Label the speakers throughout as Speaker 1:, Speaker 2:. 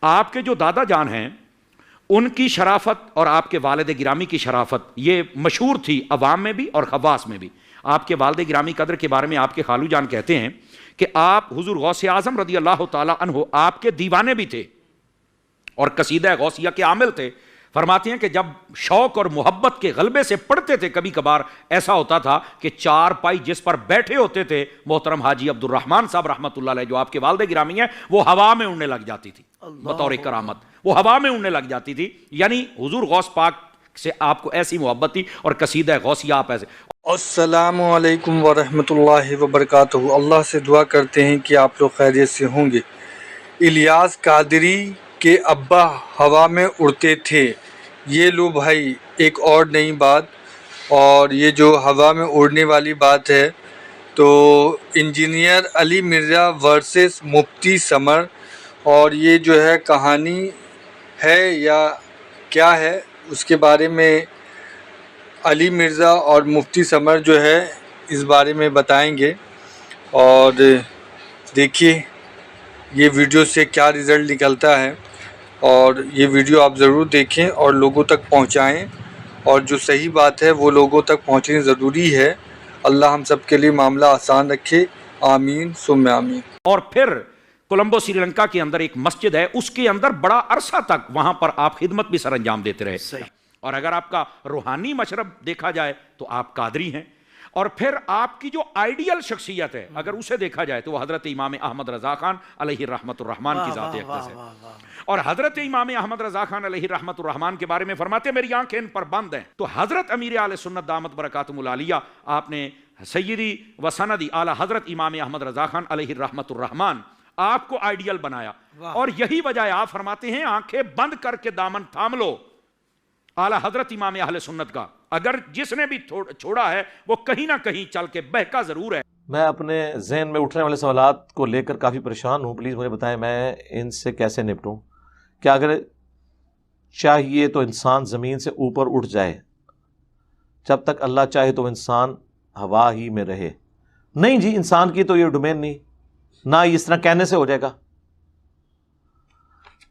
Speaker 1: آپ کے جو دادا جان ہیں ان کی شرافت اور آپ کے والد گرامی کی شرافت یہ مشہور تھی عوام میں بھی اور خواص میں بھی. آپ کے والد گرامی قدر کے بارے میں آپ کے خالو جان کہتے ہیں کہ آپ حضور غوث اعظم رضی اللہ تعالی عنہ آپ کے دیوانے بھی تھے اور قصیدہ غوثیہ کے عامل تھے. فرماتے ہیں کہ جب شوق اور محبت کے غلبے سے پڑھتے تھے کبھی کبھار ایسا ہوتا تھا کہ چار پائی جس پر بیٹھے ہوتے تھے محترم حاجی عبد الرحمن صاحب رحمۃ اللہ علیہ جو آپ کے والد گرامی ہیں وہ ہوا میں اڑنے لگ جاتی تھی بطور کرامت. وہ ہوا میں اڑنے لگ جاتی تھی. یعنی حضور غوث پاک سے آپ کو ایسی محبت تھی اور قصیدہ غوثیہ آپ ایسے.
Speaker 2: السلام علیکم ورحمۃ اللہ وبرکاتہ. اللہ سے دعا کرتے ہیں کہ آپ لوگ خیریت سے ہوں گے. الیاس قادری کے ابا ہوا میں اڑتے تھے. یہ لو بھائی ایک اور نئی بات. اور یہ جو ہوا میں اڑنے والی بات ہے تو انجینئر علی مرزا ورسز مفتی سمر، اور یہ جو ہے کہانی ہے یا کیا ہے اس کے بارے میں علی مرزا اور مفتی سمر جو ہے اس بارے میں بتائیں گے. اور دیکھیے یہ ویڈیو سے کیا رزلٹ نکلتا ہے، اور یہ ویڈیو آپ ضرور دیکھیں اور لوگوں تک پہنچائیں، اور جو صحیح بات ہے وہ لوگوں تک پہنچنی ضروری ہے. اللہ ہم سب کے لیے معاملہ آسان رکھے. آمین ثم آمین.
Speaker 1: اور پھر کولمبو سری لنکا کے اندر ایک مسجد ہے، اس کے اندر بڑا عرصہ تک وہاں پر آپ خدمت بھی سر انجام دیتے رہے. اور اگر آپ کا روحانی مشرب دیکھا جائے تو آپ قادری ہیں. اور پھر آپ کی جو آئیڈیل شخصیت ہے اگر اسے دیکھا جائے تو وہ حضرت امام احمد رضا خان علیہ رحمت الرحمن کی ذات اقدس ہے. اور حضرت امام احمد رضا خان علیہ رحمت الرحمن کے بارے میں فرماتے ہیں میری آنکھیں ان پر بند ہیں. تو حضرت امیر اہل سنت دامت برکاتہم العالیہ آپ نے سیدی و سندی اعلی حضرت امام احمد رضا خان علیہ رحمت الرحمن آپ کو آئیڈیل بنایا. اور یہی وجہ ہے آپ فرماتے ہیں آنکھیں بند کر کے دامن تھام لو اعلی حضرت امام اہل سنت کا. اگر جس نے بھی چھوڑا ہے وہ کہیں نہ کہیں چل کے بہکا ضرور ہے.
Speaker 3: میں اپنے ذہن میں اٹھنے والے سوالات کو لے کر کافی پریشان ہوں. پلیز مجھے بتائیں میں ان سے کیسے نپٹوں. کیا اگر چاہیے تو انسان زمین سے اوپر اٹھ جائے، جب تک اللہ چاہے تو انسان ہوا ہی میں رہے؟ نہیں جی، انسان کی تو یہ ڈومین نہیں، نہ اس طرح کہنے سے ہو جائے گا.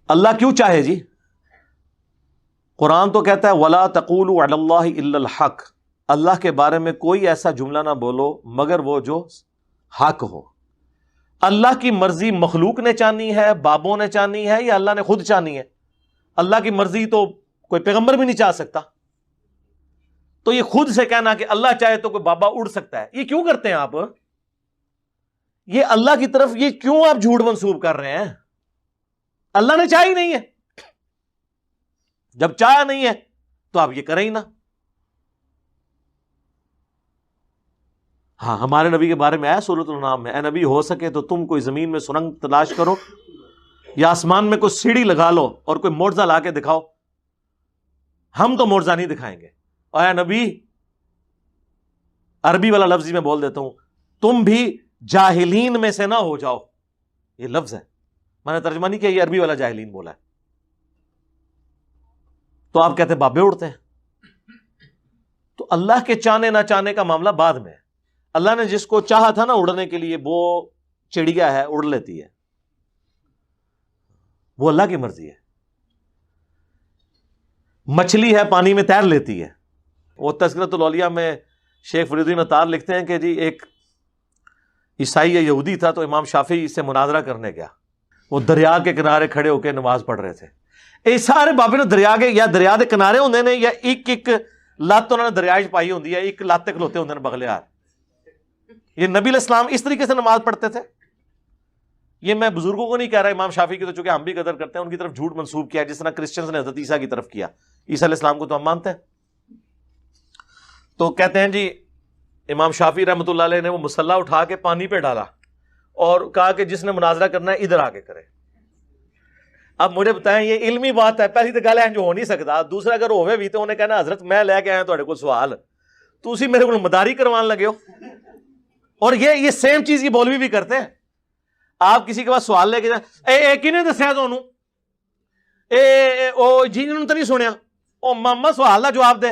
Speaker 3: اللہ کیوں چاہے جی؟ قرآن تو کہتا ہے وَلَا تَقُولُوا عَلَى اللَّهِ إِلَّا الْحَقِّ. اللہ کے بارے میں کوئی ایسا جملہ نہ بولو مگر وہ جو حق ہو. اللہ کی مرضی مخلوق نے چانی ہے، بابوں نے چانی ہے، یا اللہ نے خود چانی ہے؟ اللہ کی مرضی تو کوئی پیغمبر بھی نہیں چاہ سکتا. تو یہ خود سے کہنا کہ اللہ چاہے تو کوئی بابا اڑ سکتا ہے، یہ کیوں کرتے ہیں آپ؟ یہ اللہ کی طرف یہ کیوں آپ جھوٹ منسوب کر رہے ہیں؟ اللہ نے چاہا ہی نہیں ہے. جب چاہا نہیں ہے تو آپ یہ کریں ہی نہ. ہاں، ہمارے نبی کے بارے میں آیا سورۃ الانعام میں، اے نبی ہو سکے تو تم کوئی زمین میں سرنگ تلاش کرو یا آسمان میں کوئی سیڑھی لگا لو اور کوئی معجزہ لا کے دکھاؤ. ہم تو معجزہ نہیں دکھائیں گے. اور اے نبی، عربی والا لفظ میں بول دیتا ہوں، تم بھی جاہلین میں سے نہ ہو جاؤ. یہ لفظ ہے، میں نے ترجمہ نہیں کیا، یہ عربی والا جاہلین بولا ہے. تو آپ کہتے ہیں بابے اڑتے ہیں. تو اللہ کے چاہنے نہ چاہنے کا معاملہ بعد میں ہے. اللہ نے جس کو چاہا تھا نا اڑنے کے لیے، وہ چڑیا ہے اڑ لیتی ہے، وہ اللہ کی مرضی ہے. مچھلی ہے پانی میں تیر لیتی ہے. وہ تذکرۃ الاولیاء میں شیخ فرید الدین عطار لکھتے ہیں کہ جی ایک عیسائی یا یہودی تھا تو امام شافعی اس سے مناظرہ کرنے گیا. وہ دریا کے کنارے کھڑے ہو کے نماز پڑھ رہے تھے. سارے بابے نے دریا کے یا دریا دے کنارے ہوندے نے یا ایک لت انہوں نے دریا چ پائی ہوندی ہے، ایک لت کھلوتے ہوندے نے بغلے یار. یہ نبی علیہ السلام اس طریقے سے نماز پڑھتے تھے. یہ میں بزرگوں کو نہیں کہہ رہا، امام شافعی کی تو چونکہ ہم بھی قدر کرتے ہیں ان کی طرف جھوٹ منسوب کیا جس طرح کرسچنز نے حضرت عیسیٰ کی طرف کیا. عیسیٰ علیہ السلام کو تو ہم مانتے ہیں. تو کہتے ہیں جی امام شافعی رحمۃ اللہ علیہ نے وہ مصلی اٹھا کے پانی پہ ڈالا اور کہا کہ جس نے مناظرہ کرنا ہے ادھر آ کے کرے. اب مجھے بتائیں یہ علمی بات ہے، پہلی تو گل ہے جو ہو نہیں سکتا. دوسرا اگر ہوئے بھی تو انہیں کہنا حضرت میں لے کے آیا تھوڑے کو سوال، تو اسی میرے کو مداری کروان لگے ہو. اور یہ سیم چیز کی بولوی بھی کرتے ہیں. آپ کسی کے پاس سوال لے کے جائیں، کنے دسیا تمہوں، جی انہوں نے تو نہیں سنیا، او ماما سوال کا جواب دے،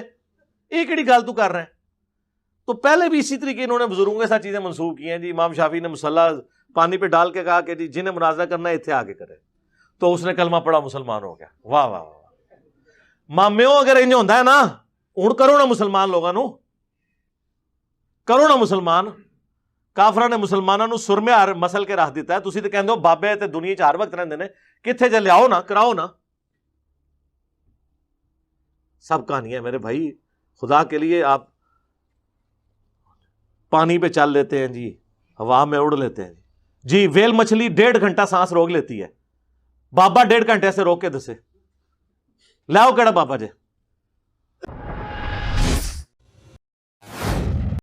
Speaker 3: یہ کہڑی گل تو کر رہے ہیں. تو پہلے بھی اسی طریقے انہوں نے بزرگوں کے ساتھ چیزیں منسوخ کی ہیں. جی امام شافعی نے مصلی پانی پہ ڈال کے کہا کہ جی جنہیں مناظرہ کرنا ہے اتنے آگے کرے. تو اس نے کلمہ پڑھا, مسلمان ہو گیا. واہ واہ واہ. مامیوں اگر انج ہوتا ہے نا, ہوں کرو نا مسلمان لوگوں نو, کرو نا مسلمان. کافراں نے مسلمانوں نو سرمے ہر مسل کے رکھ دیتا ہے. تسی تے کہندے ہو بابے تے دنیا چ ہر وقت رہندے نے, کتھے جے لیاؤ نا, کراؤ نا. سب کہانی ہے میرے بھائی, خدا کے لیے. آپ پانی پہ چل لیتے ہیں جی, ہوا میں اڑ لیتے ہیں جی. ویل مچھلی 1.5 گھنٹہ سانس روک لیتی ہے, بابا 1.5 گھنٹے سے روک کے دسے, لاؤ کیڑا بابا جے.